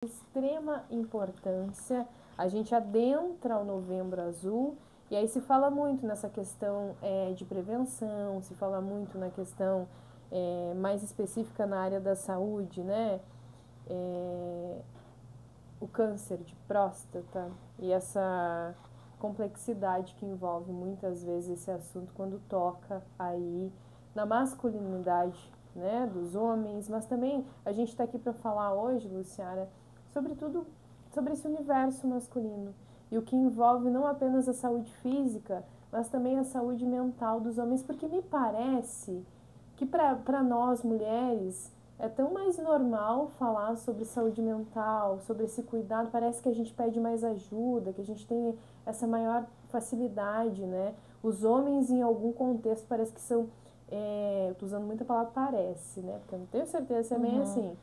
Extrema importância. A gente adentra o Novembro Azul e aí se fala muito nessa questão de prevenção, se fala muito na questão mais específica na área da saúde, né? O câncer de próstata e essa complexidade que envolve muitas vezes esse assunto quando toca aí na masculinidade, né, dos homens, mas também a gente está aqui para falar hoje, Luciana, sobretudo sobre esse universo masculino e o que envolve não apenas a saúde física, mas também a saúde mental dos homens, porque me parece que para nós mulheres é tão mais normal falar sobre saúde mental, sobre esse cuidado, parece que a gente pede mais ajuda, que a gente tem essa maior facilidade, né? Os homens em algum contexto parece que são, eu tô usando muita palavra parece, né? Porque eu não tenho certeza se é bem assim,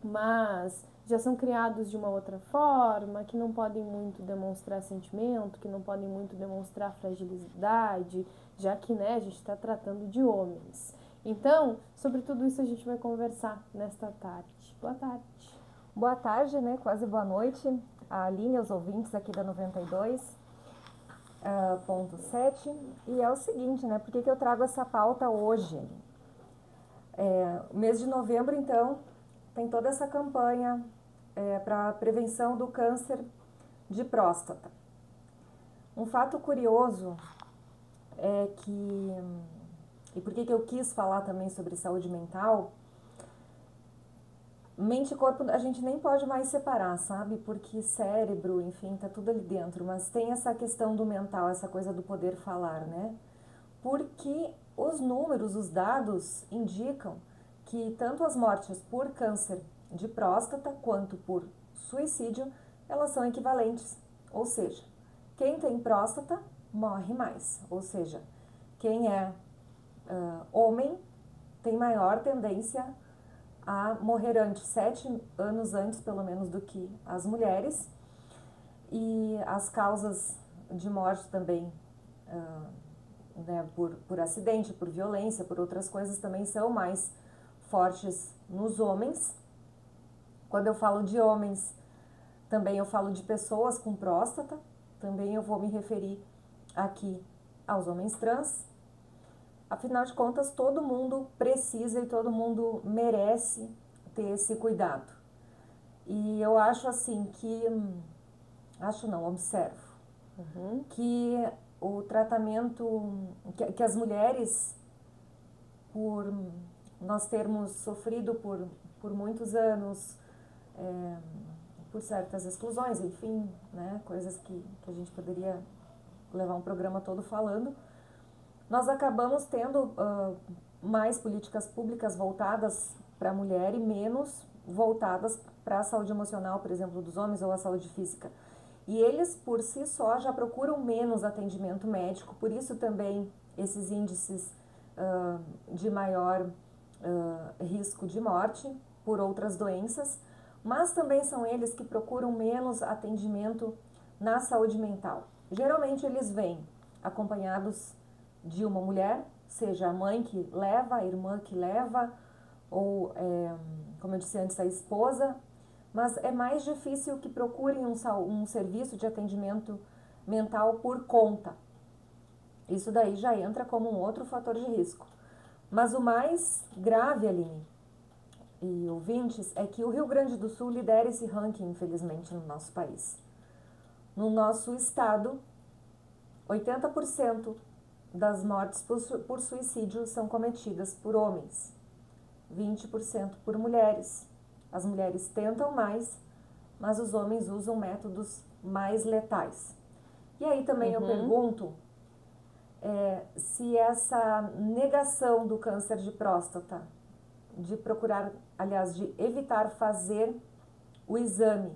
mas já são criados de uma outra forma, que não podem muito demonstrar sentimento, que não podem muito demonstrar fragilidade, já que, né, a gente está tratando de homens. Então, sobre tudo isso a gente vai conversar nesta tarde. Boa tarde. Boa tarde, né? Quase boa noite. A Aline, aos ouvintes aqui da 92.7. E é o seguinte, né? Por que eu trago essa pauta hoje? O mês de novembro, então, tem toda essa campanha para prevenção do câncer de próstata. Um fato curioso é que, e por que eu quis falar também sobre saúde mental, mente e corpo a gente nem pode mais separar, sabe? Porque cérebro, enfim, tá tudo ali dentro. Mas tem essa questão do mental, essa coisa do poder falar, né? Porque os números, os dados indicam que tanto as mortes por câncer de próstata quanto por suicídio, elas são equivalentes. Ou seja, quem tem próstata morre mais. Ou seja, quem é homem tem maior tendência a morrer antes, 7 anos antes, pelo menos, do que as mulheres. E as causas de morte também, né, por acidente, por violência, por outras coisas, também são mais fortes nos homens. Quando eu falo de homens, também eu falo de pessoas com próstata, também eu vou me referir aqui aos homens trans. Afinal de contas, todo mundo precisa e todo mundo merece ter esse cuidado. E eu acho assim que, acho não, observo, que o tratamento, que as mulheres, por nós termos sofrido por muitos anos, por certas exclusões, enfim, né, coisas que a gente poderia levar um programa todo falando, nós acabamos tendo mais políticas públicas voltadas para a mulher e menos voltadas para a saúde emocional, por exemplo, dos homens ou a saúde física. E eles, por si só, já procuram menos atendimento médico, por isso também esses índices de maior risco de morte por outras doenças, mas também são eles que procuram menos atendimento na saúde mental. Geralmente eles vêm acompanhados de uma mulher, seja a mãe que leva, a irmã que leva, ou, como eu disse antes, a esposa, mas é mais difícil que procurem um serviço de atendimento mental por conta. Isso daí já entra como um outro fator de risco. Mas o mais grave, Aline e ouvintes, é que o Rio Grande do Sul lidera esse ranking, infelizmente, no nosso país. No nosso estado, 80% das mortes por suicídio são cometidas por homens, 20% por mulheres. As mulheres tentam mais, mas os homens usam métodos mais letais. E aí também eu pergunto se essa negação do câncer de próstata, de procurar, aliás, de evitar fazer o exame,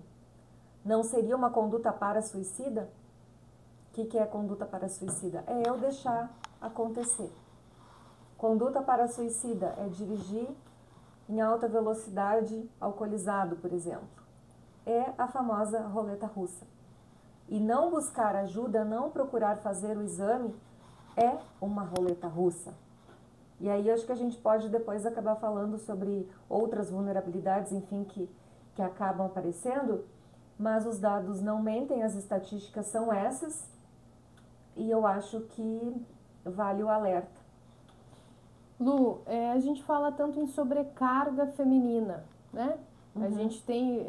não seria uma conduta para suicida? O que é conduta para suicida? É eu deixar acontecer. Conduta para suicida é dirigir em alta velocidade alcoolizado, por exemplo. É a famosa roleta russa. E não buscar ajuda, não procurar fazer o exame, é uma roleta russa. E aí acho que a gente pode depois acabar falando sobre outras vulnerabilidades, enfim, que que acabam aparecendo, mas os dados não mentem, as estatísticas são essas, e eu acho que vale o alerta. Lu, a gente fala tanto em sobrecarga feminina, né? A gente tem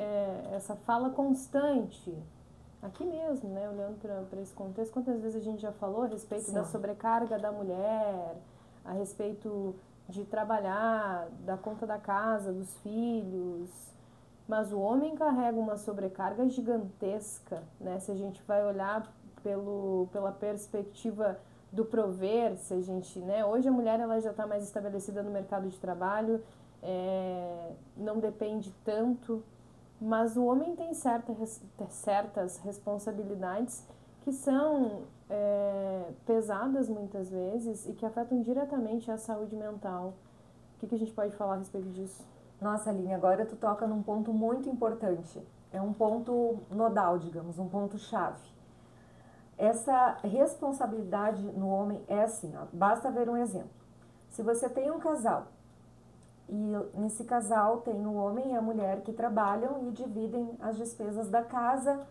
essa fala constante, aqui mesmo, né? Olhando para esse contexto, quantas vezes a gente já falou a respeito da sobrecarga da mulher, a respeito de trabalhar, da conta da casa, dos filhos, mas o homem carrega uma sobrecarga gigantesca, né? Se a gente vai olhar pela perspectiva do prover, se a gente, né? Hoje a mulher ela já está mais estabelecida no mercado de trabalho, não depende tanto, mas o homem tem certas responsabilidades que são pesadas muitas vezes e que afetam diretamente a saúde mental. O que a gente pode falar a respeito disso? Nossa, Aline, agora tu toca num ponto muito importante. É um ponto nodal, digamos, um ponto chave. Essa responsabilidade no homem é assim, ó, basta ver um exemplo. Se você tem um casal e nesse casal tem o homem e a mulher que trabalham e dividem as despesas da casa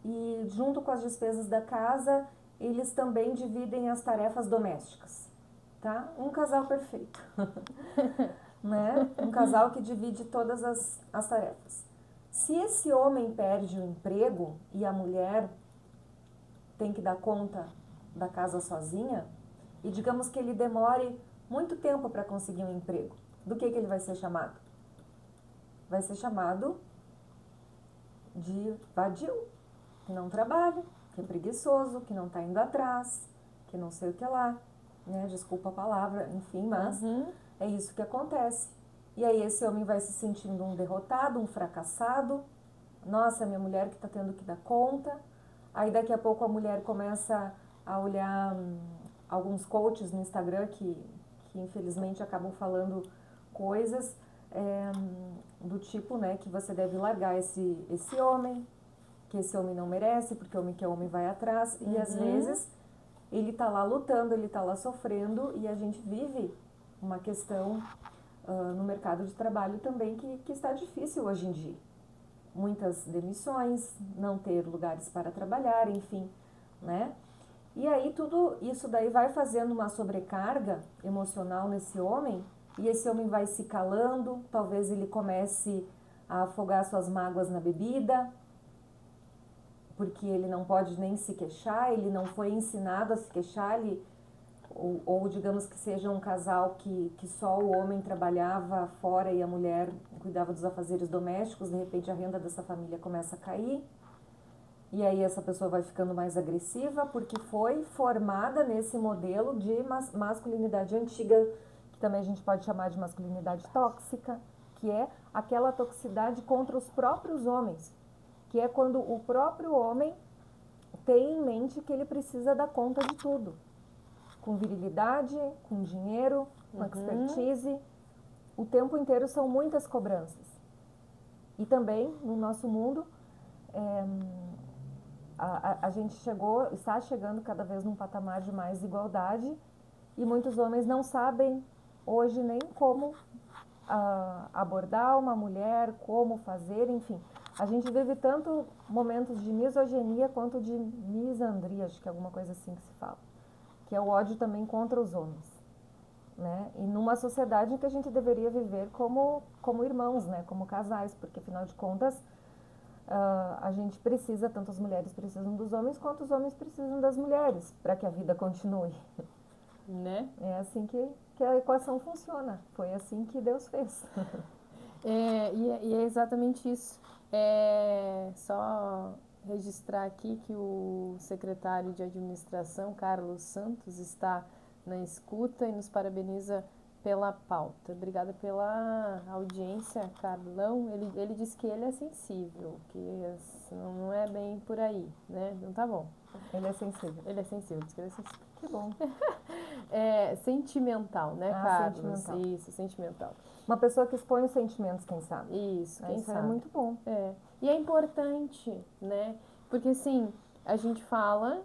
e junto com as despesas da casa eles também dividem as tarefas domésticas, tá? Um casal perfeito, né? Um casal que divide todas as tarefas. Se esse homem perde o emprego e a mulher tem que dar conta da casa sozinha, e digamos que ele demore muito tempo para conseguir um emprego, do que ele vai ser chamado? Vai ser chamado de vadio, que não trabalha, que é preguiçoso, que não está indo atrás, que não sei o que lá, né? Desculpa a palavra, enfim, mas é isso que acontece. E aí esse homem vai se sentindo um derrotado, um fracassado. Nossa, minha mulher que está tendo que dar conta. Aí daqui a pouco a mulher começa a olhar alguns coaches no Instagram que infelizmente acabam falando coisas do tipo, né, que você deve largar esse homem, que esse homem não merece, porque homem que é homem vai atrás. E às vezes ele tá lá lutando, ele tá lá sofrendo, e a gente vive uma questão no mercado de trabalho também que está difícil hoje em dia. Muitas demissões, não ter lugares para trabalhar, enfim, né? E aí tudo isso daí vai fazendo uma sobrecarga emocional nesse homem, e esse homem vai se calando, talvez ele comece a afogar suas mágoas na bebida, porque ele não pode nem se queixar, ele não foi ensinado a se queixar, ou digamos que seja um casal que só o homem trabalhava fora e a mulher cuidava dos afazeres domésticos, de repente a renda dessa família começa a cair, e aí essa pessoa vai ficando mais agressiva, porque foi formada nesse modelo de masculinidade antiga, que também a gente pode chamar de masculinidade tóxica, que é aquela toxicidade contra os próprios homens, que é quando o próprio homem tem em mente que ele precisa dar conta de tudo. Com virilidade, com dinheiro, com expertise. O tempo inteiro são muitas cobranças. E também, no nosso mundo, a gente está chegando cada vez num patamar de mais igualdade, e muitos homens não sabem hoje nem como abordar uma mulher, como fazer, enfim. A gente vive tanto momentos de misoginia quanto de misandria, acho que é alguma coisa assim que se fala, que é o ódio também contra os homens, né? E numa sociedade em que a gente deveria viver como irmãos, né? Como casais, porque afinal de contas a gente precisa, tanto as mulheres precisam dos homens quanto os homens precisam das mulheres para que a vida continue, né? É assim que a equação funciona, foi assim que Deus fez. E é exatamente isso. Só registrar aqui que o secretário de administração, Carlos Santos, está na escuta e nos parabeniza pela pauta. Obrigada pela audiência, Carlão. Ele disse que ele é sensível, que não é bem por aí, né? Então tá bom. Ele é sensível. Ele é sensível, diz que ele é sensível. Que bom. Sentimental, né, Carlos? Sentimental. Isso, sentimental. Uma pessoa que expõe os sentimentos, quem sabe. Isso, quem Isso sabe. é muito bom. E é importante, né? Porque, assim, a gente fala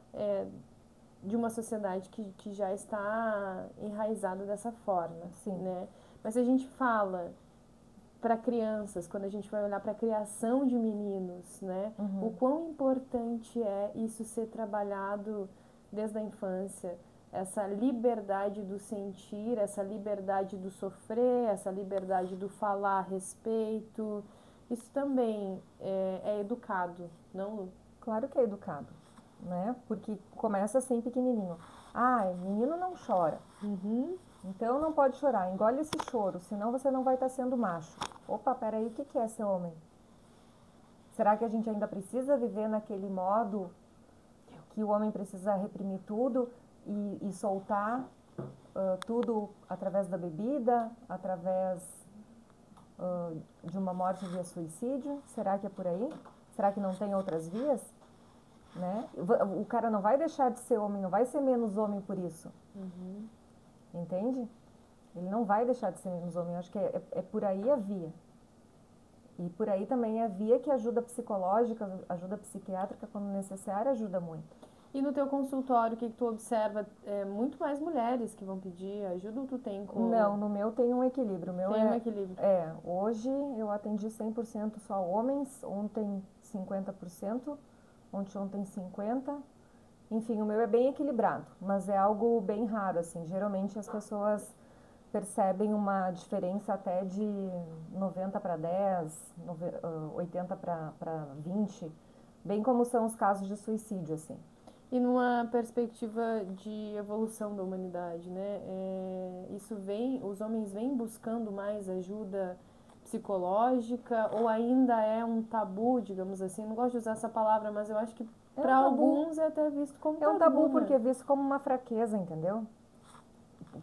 de uma sociedade que já está enraizada dessa forma, Sim. né? Mas se a gente fala para crianças, quando a gente vai olhar para a criação de meninos, né? O quão importante é isso ser trabalhado desde a infância, essa liberdade do sentir, essa liberdade do sofrer, essa liberdade do falar a respeito. Isso também é educado, não, Lu? Claro que é educado, né? Porque começa assim pequenininho. Ai, menino não chora. Então não pode chorar, engole esse choro, senão você não vai estar sendo macho. Opa, peraí, o que é ser homem? Será que a gente ainda precisa viver naquele modo que o homem precisa reprimir tudo e soltar tudo através da bebida, através de uma morte via suicídio? Será que é por aí? Será que não tem outras vias? Né? O cara não vai deixar de ser homem, não vai ser menos homem por isso. Entende? Ele não vai deixar de ser menos homem. Eu acho que é por aí a via. E por aí também é a via que ajuda psicológica, ajuda psiquiátrica, quando necessário, ajuda muito. E no teu consultório, o que tu observa? É muito mais mulheres que vão pedir ajuda ou tu tem como? Não, no meu tem um equilíbrio. O meu Tem um equilíbrio. Hoje eu atendi 100% só homens, ontem 50%, ontem 50%. Enfim, o meu é bem equilibrado, mas é algo bem raro, assim. Geralmente as pessoas percebem uma diferença até de 90 para 10, 80 para 20, bem como são os casos de suicídio, assim. E numa perspectiva de evolução da humanidade, né? Os homens vêm buscando mais ajuda psicológica ou ainda é um tabu, digamos assim? Não gosto de usar essa palavra, mas eu acho que para alguns é até visto como tabu. É um tabu porque é visto como uma fraqueza, entendeu?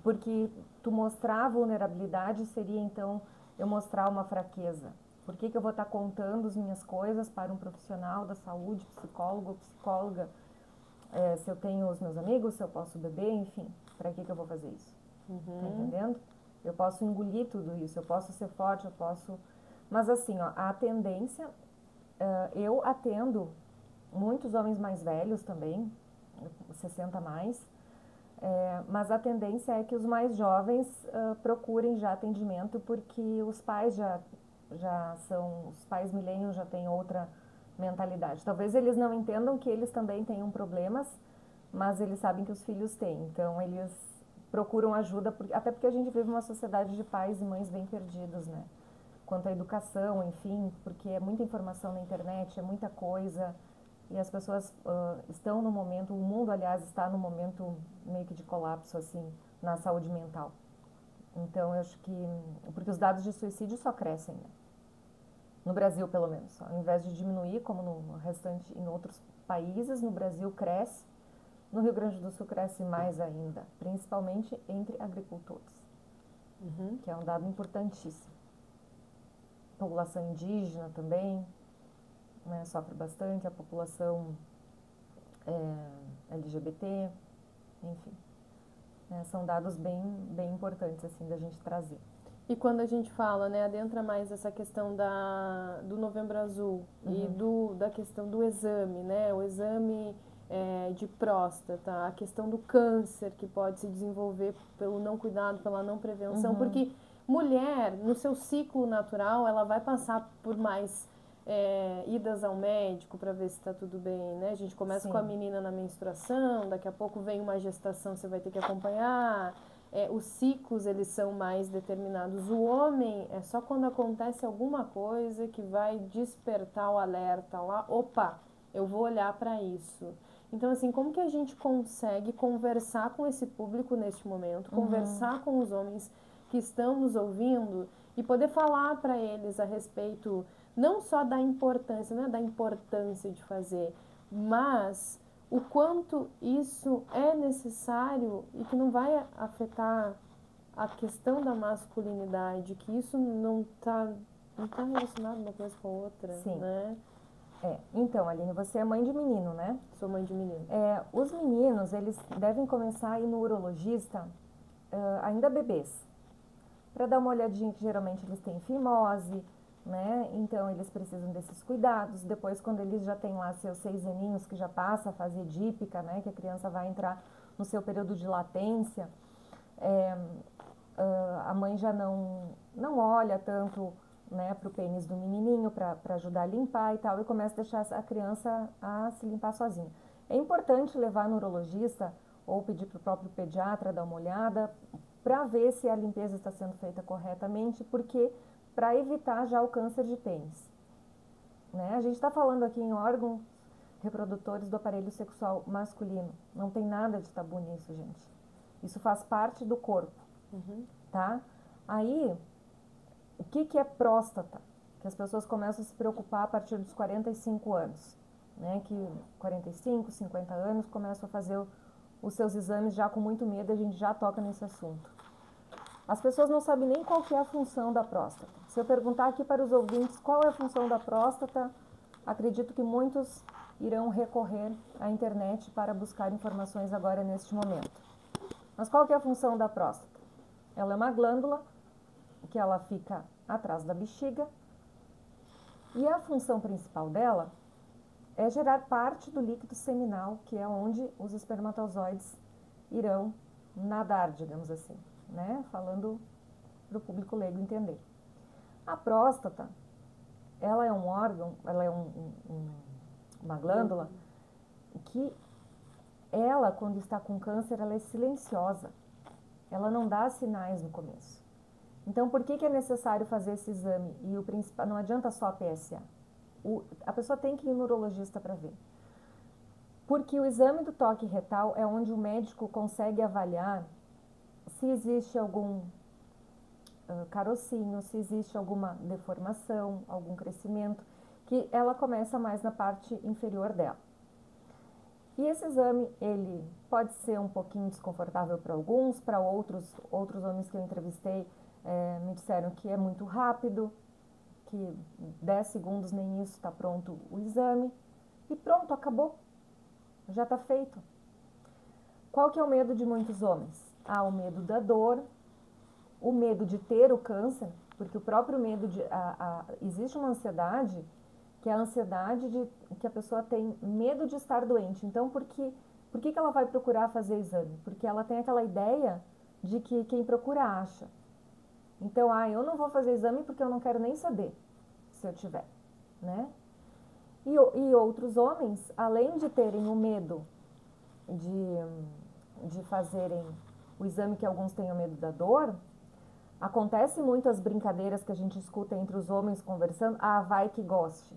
Porque tu mostrar a vulnerabilidade seria, então, eu mostrar uma fraqueza. Por que eu vou estar contando as minhas coisas para um profissional da saúde, psicólogo ou psicóloga? Se eu tenho os meus amigos, se eu posso beber, enfim, para que eu vou fazer isso? Tá entendendo? Eu posso engolir tudo isso, eu posso ser forte, eu posso... Mas assim, ó, a tendência, eu atendo muitos homens mais velhos também, 60 a mais, mas a tendência é que os mais jovens procurem já atendimento porque os pais já são, os pais millennials já têm outra mentalidade. Talvez eles não entendam que eles também tenham problemas, mas eles sabem que os filhos têm. Então eles procuram ajuda, até porque a gente vive uma sociedade de pais e mães bem perdidos, né? Quanto à educação, enfim, porque é muita informação na internet, é muita coisa, e as pessoas estão no momento, o mundo, aliás, está no momento meio que de colapso, assim, na saúde mental. Então, eu acho que... Porque os dados de suicídio só crescem, né? No Brasil, pelo menos. Ao invés de diminuir, como no restante, em outros países, no Brasil cresce. No Rio Grande do Sul cresce mais ainda, principalmente entre agricultores, que é um dado importantíssimo. População indígena também, né, sofre bastante, a população LGBT, enfim. São dados bem importantes, assim, da gente trazer. E quando a gente fala, né, adentra mais essa questão do Novembro Azul e da questão do exame, né, o exame de próstata, a questão do câncer que pode se desenvolver pelo não cuidado, pela não prevenção, porque mulher, no seu ciclo natural, ela vai passar por mais idas ao médico para ver se está tudo bem, né? A gente começa com a menina na menstruação, daqui a pouco vem uma gestação, você vai ter que acompanhar. Os ciclos, eles são mais determinados. O homem é só quando acontece alguma coisa que vai despertar o alerta lá, opa, eu vou olhar para isso. Então, assim, como que a gente consegue conversar com esse público neste momento, conversar com os homens que estão nos ouvindo e poder falar para eles a respeito não só da importância, não é da importância de fazer, mas o quanto isso é necessário e que não vai afetar a questão da masculinidade, que isso não está relacionado uma coisa com a outra, né? Então, Aline, você é mãe de menino, né? Sou mãe de menino. Os meninos, eles devem começar a ir no urologista ainda bebês, para dar uma olhadinha, que geralmente eles têm fimose, né? Então eles precisam desses cuidados. Depois, quando eles já têm lá seus 6 aninhos, que já passa a fase edípica, né? Que a criança vai entrar no seu período de latência, a mãe já não olha tanto né, para o pênis do menininho, para ajudar a limpar e tal, e começa a deixar a criança a se limpar sozinha. É importante levar no urologista ou pedir para o próprio pediatra dar uma olhada para ver se a limpeza está sendo feita corretamente, porque para evitar já o câncer de pênis. Né? A gente está falando aqui em órgãos reprodutores do aparelho sexual masculino. Não tem nada de tabu nisso, gente. Isso faz parte do corpo, tá? Aí, o que é próstata? Que as pessoas começam a se preocupar a partir dos 45 anos, né? Que 45, 50 anos começam a fazer os seus exames já com muito medo, a gente já toca nesse assunto. As pessoas não sabem nem qual que é a função da próstata. Se eu perguntar aqui para os ouvintes qual é a função da próstata, acredito que muitos irão recorrer à internet para buscar informações agora neste momento. Mas qual que é a função da próstata? Ela é uma glândula que ela fica atrás da bexiga e a função principal dela é gerar parte do líquido seminal, que é onde os espermatozoides irão nadar, digamos assim, né? Falando para o público leigo entender. A próstata, ela é um órgão, ela é uma glândula que ela, quando está com câncer, ela é silenciosa. Ela não dá sinais no começo. Então, por que é necessário fazer esse exame? E o principal, não adianta só a PSA. A pessoa tem que ir no urologista para ver. Porque o exame do toque retal é onde o médico consegue avaliar se existe algum carocinho, se existe alguma deformação, algum crescimento, que ela começa mais na parte inferior dela. E esse exame, ele pode ser um pouquinho desconfortável para alguns, para outros homens que eu entrevistei me disseram que é muito rápido, que 10 segundos nem isso está pronto o exame, e pronto, acabou, já está feito. Qual que é o medo de muitos homens? O medo da dor, o medo de ter o câncer, porque o próprio medo de... existe uma ansiedade, que é a ansiedade de que a pessoa tem medo de estar doente. Então, por que ela vai procurar fazer exame? Porque ela tem aquela ideia de que quem procura acha. Então, eu não vou fazer exame porque eu não quero nem saber se eu tiver, né? E outros homens, além de terem o medo de fazerem o exame, que alguns têm o medo da dor, acontece muito as brincadeiras que a gente escuta entre os homens conversando, vai que goste.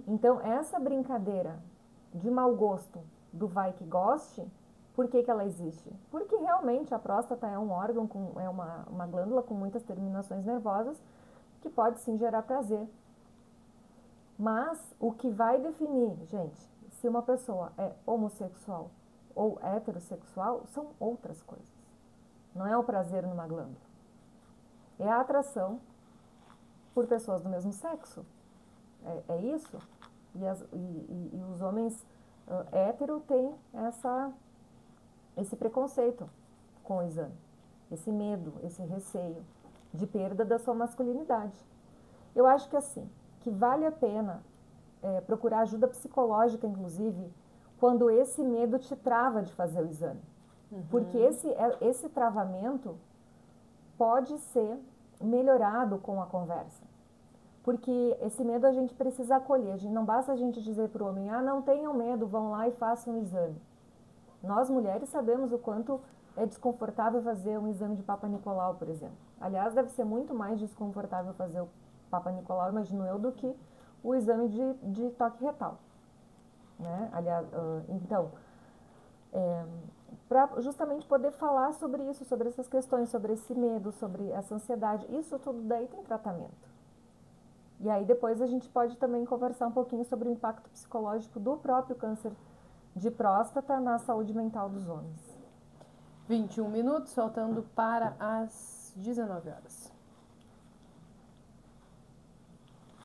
Então, essa brincadeira de mau gosto do vai que goste, por que ela existe? Porque realmente a próstata é um órgão, é uma glândula com muitas terminações nervosas, que pode sim gerar prazer. Mas o que vai definir, gente, se uma pessoa é homossexual ou heterossexual, são outras coisas. Não é o prazer numa glândula. É a atração por pessoas do mesmo sexo. É isso? E os homens hétero têm esse preconceito com o exame. Esse medo, esse receio de perda da sua masculinidade. Eu acho que assim, que vale a pena procurar ajuda psicológica, inclusive, quando esse medo te trava de fazer o exame. Porque esse travamento pode ser melhorado com a conversa. Porque esse medo a gente precisa acolher. Não basta a gente dizer para o homem, não tenham medo, vão lá e façam um exame. Nós mulheres sabemos o quanto é desconfortável fazer um exame de Papa Nicolau, por exemplo. Aliás, deve ser muito mais desconfortável fazer o Papa Nicolau, imagino eu, do que o exame de toque retal. Né? Aliás, então, para justamente poder falar sobre isso, sobre essas questões, sobre esse medo, sobre essa ansiedade, isso tudo daí tem tratamento. E aí depois a gente pode também conversar um pouquinho sobre o impacto psicológico do próprio câncer de próstata na saúde mental dos homens. 21 minutos, faltando para as 19 horas.